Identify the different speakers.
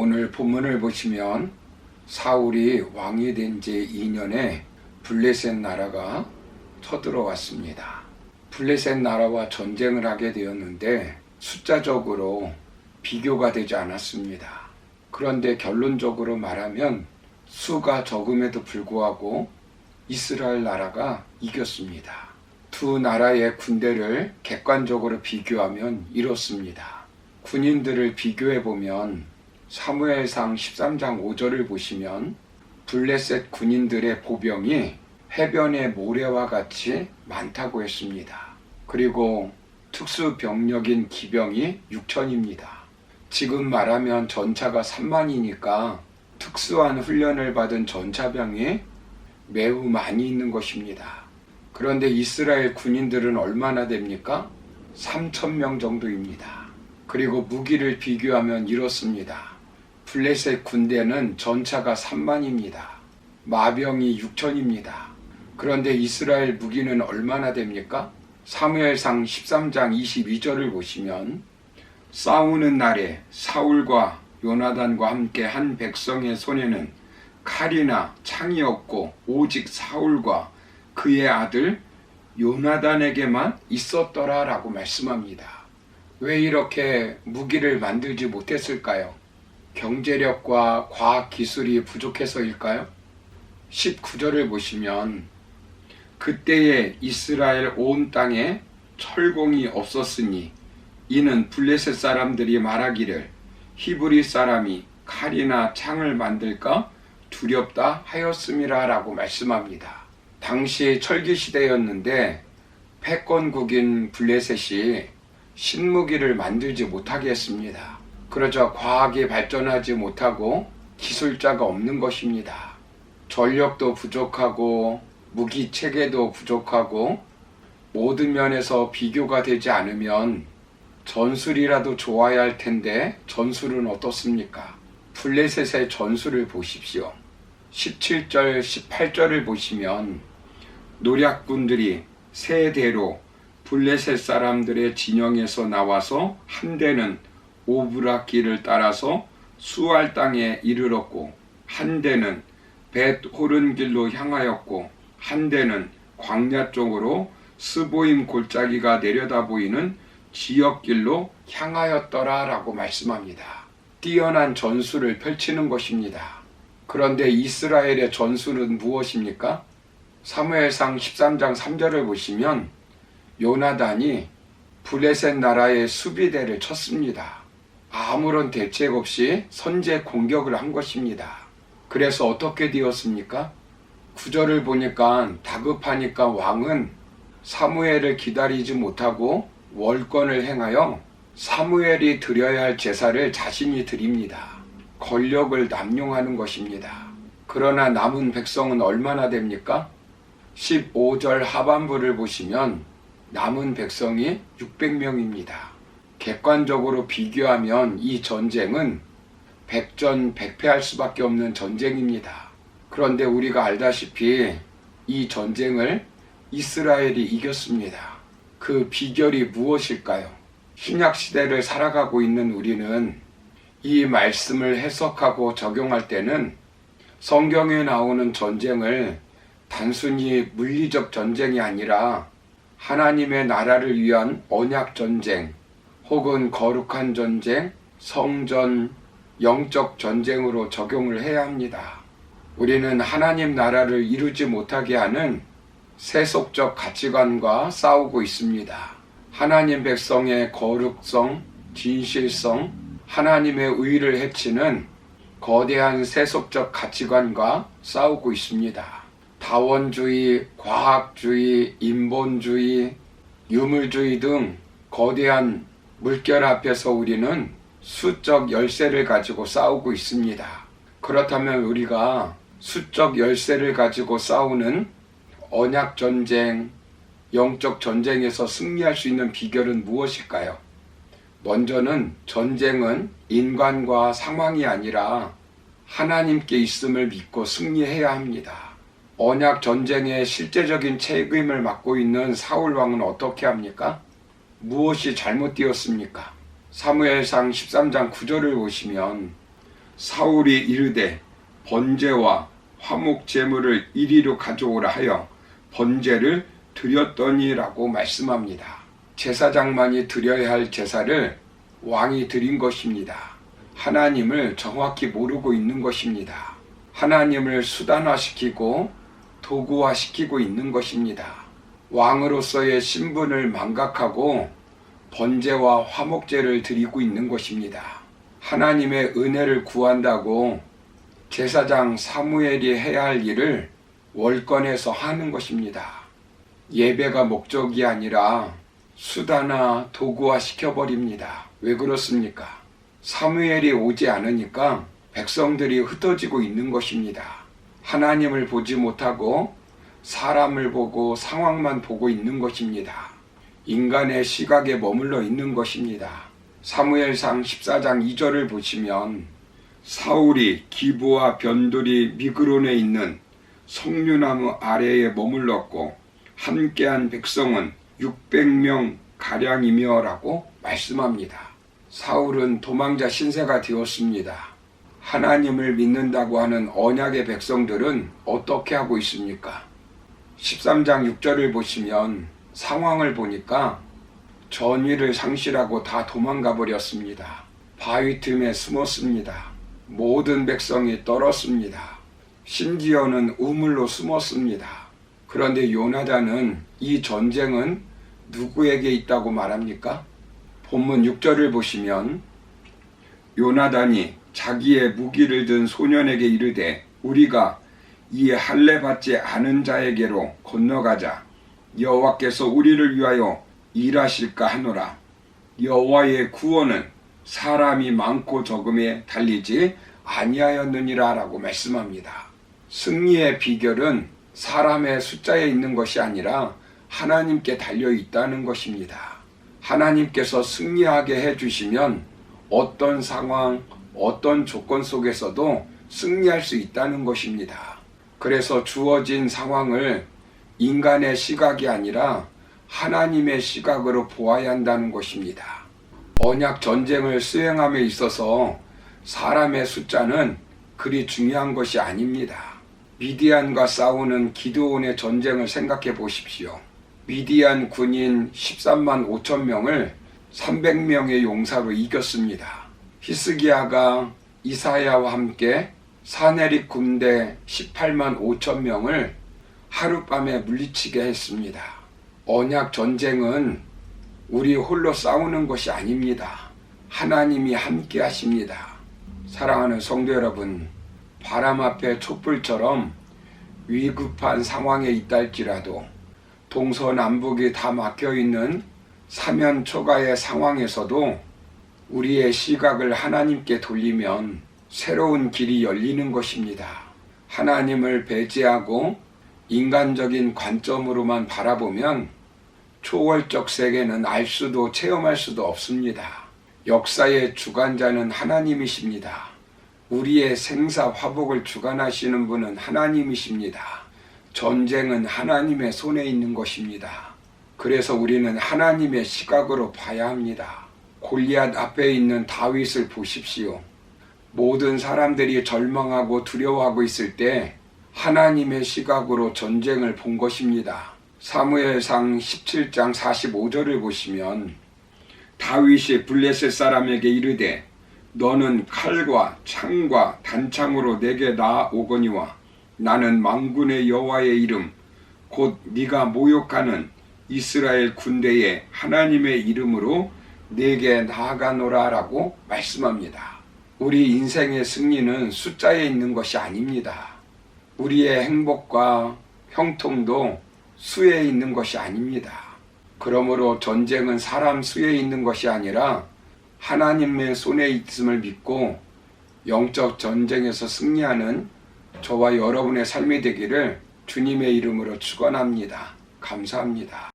Speaker 1: 오늘 본문을 보시면 사울이 왕이 된 지 2년에 블레셋 나라가 쳐들어왔습니다. 블레셋 나라와 전쟁을 하게 되었는데 숫자적으로 비교가 되지 않았습니다. 그런데 결론적으로 말하면 수가 적음에도 불구하고 이스라엘 나라가 이겼습니다. 두 나라의 군대를 객관적으로 비교하면 이렇습니다. 군인들을 비교해보면 사무엘상 13장 5절을 보시면 블레셋 군인들의 보병이 해변의 모래와 같이 많다고 했습니다. 그리고 특수병력인 기병이 6천입니다. 지금 말하면 전차가 3만이니까 특수한 훈련을 받은 전차병이 매우 많이 있는 것입니다. 그런데 이스라엘 군인들은 얼마나 됩니까? 3,000명 정도입니다. 그리고 무기를 비교하면 이렇습니다. 블레셋 군대는 전차가 3만입니다. 마병이 6천입니다. 그런데 이스라엘 무기는 얼마나 됩니까? 사무엘상 13장 22절을 보시면 싸우는 날에 사울과 요나단과 함께 한 백성의 손에는 칼이나 창이 없고 오직 사울과 그의 아들 요나단에게만 있었더라 라고 말씀합니다. 왜 이렇게 무기를 만들지 못했을까요? 경제력과 과학기술이 부족해서일까요? 19절을 보시면 그때에 이스라엘 온 땅에 철공이 없었으니 이는 블레셋 사람들이 말하기를 히브리 사람이 칼이나 창을 만들까 두렵다 하였음이라 라고 말씀합니다. 당시 철기시대였는데 패권국인 블레셋이 신무기를 만들지 못하게 했습니다. 그러자 과학이 발전하지 못하고 기술자가 없는 것입니다. 전력도 부족하고 무기 체계도 부족하고 모든 면에서 비교가 되지 않으면 전술이라도 좋아야 할 텐데 전술은 어떻습니까? 블레셋의 전술을 보십시오. 17절, 18절을 보시면 노략군들이 세 대로 블레셋 사람들의 진영에서 나와서 한 대는 오브라 길을 따라서 수알 땅에 이르렀고 한 대는 벳 호른 길로 향하였고 한 대는 광야 쪽으로 스보임 골짜기가 내려다 보이는 지역길로 향하였더라 라고 말씀합니다. 뛰어난 전술을 펼치는 것입니다. 그런데 이스라엘의 전술은 무엇입니까? 사무엘상 13장 3절을 보시면 요나단이 블레셋 나라의 수비대를 쳤습니다. 아무런 대책 없이 선제 공격을 한 것입니다. 그래서 어떻게 되었습니까? 9절을 보니까 다급하니까 왕은 사무엘을 기다리지 못하고 월권을 행하여 사무엘이 드려야 할 제사를 자신이 드립니다. 권력을 남용하는 것입니다. 그러나 남은 백성은 얼마나 됩니까? 15절 하반부를 보시면 남은 백성이 600명입니다. 객관적으로 비교하면 이 전쟁은 백전백패할 수밖에 없는 전쟁입니다. 그런데 우리가 알다시피 이 전쟁을 이스라엘이 이겼습니다. 그 비결이 무엇일까요? 신약 시대를 살아가고 있는 우리는 이 말씀을 해석하고 적용할 때는 성경에 나오는 전쟁을 단순히 물리적 전쟁이 아니라 하나님의 나라를 위한 언약 전쟁 혹은 거룩한 전쟁, 성전, 영적 전쟁으로 적용을 해야 합니다. 우리는 하나님 나라를 이루지 못하게 하는 세속적 가치관과 싸우고 있습니다. 하나님 백성의 거룩성, 진실성, 하나님의 의를 해치는 거대한 세속적 가치관과 싸우고 있습니다. 다원주의, 과학주의, 인본주의, 유물주의 등 거대한 물결 앞에서 우리는 수적 열쇠를 가지고 싸우고 있습니다. 그렇다면 우리가 수적 열쇠를 가지고 싸우는 언약 전쟁, 영적 전쟁에서 승리할 수 있는 비결은 무엇일까요? 먼저는 전쟁은 인간과 상황이 아니라 하나님께 있음을 믿고 승리해야 합니다. 언약 전쟁의 실제적인 책임을 맡고 있는 사울 왕은 어떻게 합니까? 무엇이 잘못되었습니까? 사무엘상 13장 9절을 보시면 사울이 이르되 번제와 화목 제물을 이리로 가져오라 하여 번제를 드렸더니라고 말씀합니다. 제사장만이 드려야 할 제사를 왕이 드린 것입니다. 하나님을 정확히 모르고 있는 것입니다. 하나님을 수단화시키고 도구화시키고 있는 것입니다. 왕으로서의 신분을 망각하고 번제와 화목제를 드리고 있는 것입니다. 하나님의 은혜를 구한다고 제사장 사무엘이 해야 할 일을 월권에서 하는 것입니다. 예배가 목적이 아니라 수단화 도구화 시켜버립니다. 왜 그렇습니까? 사무엘이 오지 않으니까 백성들이 흩어지고 있는 것입니다. 하나님을 보지 못하고 사람을 보고 상황만 보고 있는 것입니다. 인간의 시각에 머물러 있는 것입니다. 사무엘상 14장 2절을 보시면 사울이 기브와 변돌이 미그론에 있는 석류나무 아래에 머물렀고 함께한 백성은 600명 가량이며 라고 말씀합니다. 사울은 도망자 신세가 되었습니다. 하나님을 믿는다고 하는 언약의 백성들은 어떻게 하고 있습니까? 13장 6절을 보시면 상황을 보니까 전의를 상실하고 다 도망가 버렸습니다. 바위 틈에 숨었습니다. 모든 백성이 떨었습니다. 심지어는 우물로 숨었습니다. 그런데 요나단은 이 전쟁은 누구에게 있다고 말합니까? 본문 6절을 보시면 요나단이 자기의 무기를 든 소년에게 이르되 우리가 이 할례 받지 않은 자에게로 건너가자. 여호와께서 우리를 위하여 일하실까 하노라. 여호와의 구원은 사람이 많고 적음에 달리지 아니하였느니라 라고 말씀합니다. 승리의 비결은 사람의 숫자에 있는 것이 아니라 하나님께 달려 있다는 것입니다. 하나님께서 승리하게 해주시면 어떤 상황, 어떤 조건 속에서도 승리할 수 있다는 것입니다. 그래서 주어진 상황을 인간의 시각이 아니라 하나님의 시각으로 보아야 한다는 것입니다. 언약 전쟁을 수행함에 있어서 사람의 숫자는 그리 중요한 것이 아닙니다. 미디안과 싸우는 기드온의 전쟁을 생각해 보십시오. 미디안 군인 13만 5천 명을 300명의 용사로 이겼습니다. 히스기야가 이사야와 함께 사내립 군대 18만 5천 명을 하룻밤에 물리치게 했습니다. 언약 전쟁은 우리 홀로 싸우는 것이 아닙니다. 하나님이 함께 하십니다. 사랑하는 성도 여러분, 바람 앞에 촛불처럼 위급한 상황에 있다 할지라도 동서남북이 다 막혀있는 사면초가의 상황에서도 우리의 시각을 하나님께 돌리면 새로운 길이 열리는 것입니다. 하나님을 배제하고 인간적인 관점으로만 바라보면 초월적 세계는 알 수도 체험할 수도 없습니다. 역사의 주관자는 하나님이십니다. 우리의 생사 화복을 주관하시는 분은 하나님이십니다. 전쟁은 하나님의 손에 있는 것입니다. 그래서 우리는 하나님의 시각으로 봐야 합니다. 골리앗 앞에 있는 다윗을 보십시오. 모든 사람들이 절망하고 두려워하고 있을 때 하나님의 시각으로 전쟁을 본 것입니다. 사무엘상 17장 45절을 보시면 다윗이 블레셋 사람에게 이르되 너는 칼과 창과 단창으로 내게 나아오거니와 나는 만군의 여호와의 이름 곧 네가 모욕하는 이스라엘 군대의 하나님의 이름으로 내게 나아가노라 라고 말씀합니다. 우리 인생의 승리는 숫자에 있는 것이 아닙니다. 우리의 행복과 형통도 수에 있는 것이 아닙니다. 그러므로 전쟁은 사람 수에 있는 것이 아니라 하나님의 손에 있음을 믿고 영적 전쟁에서 승리하는 저와 여러분의 삶이 되기를 주님의 이름으로 축원합니다. 감사합니다.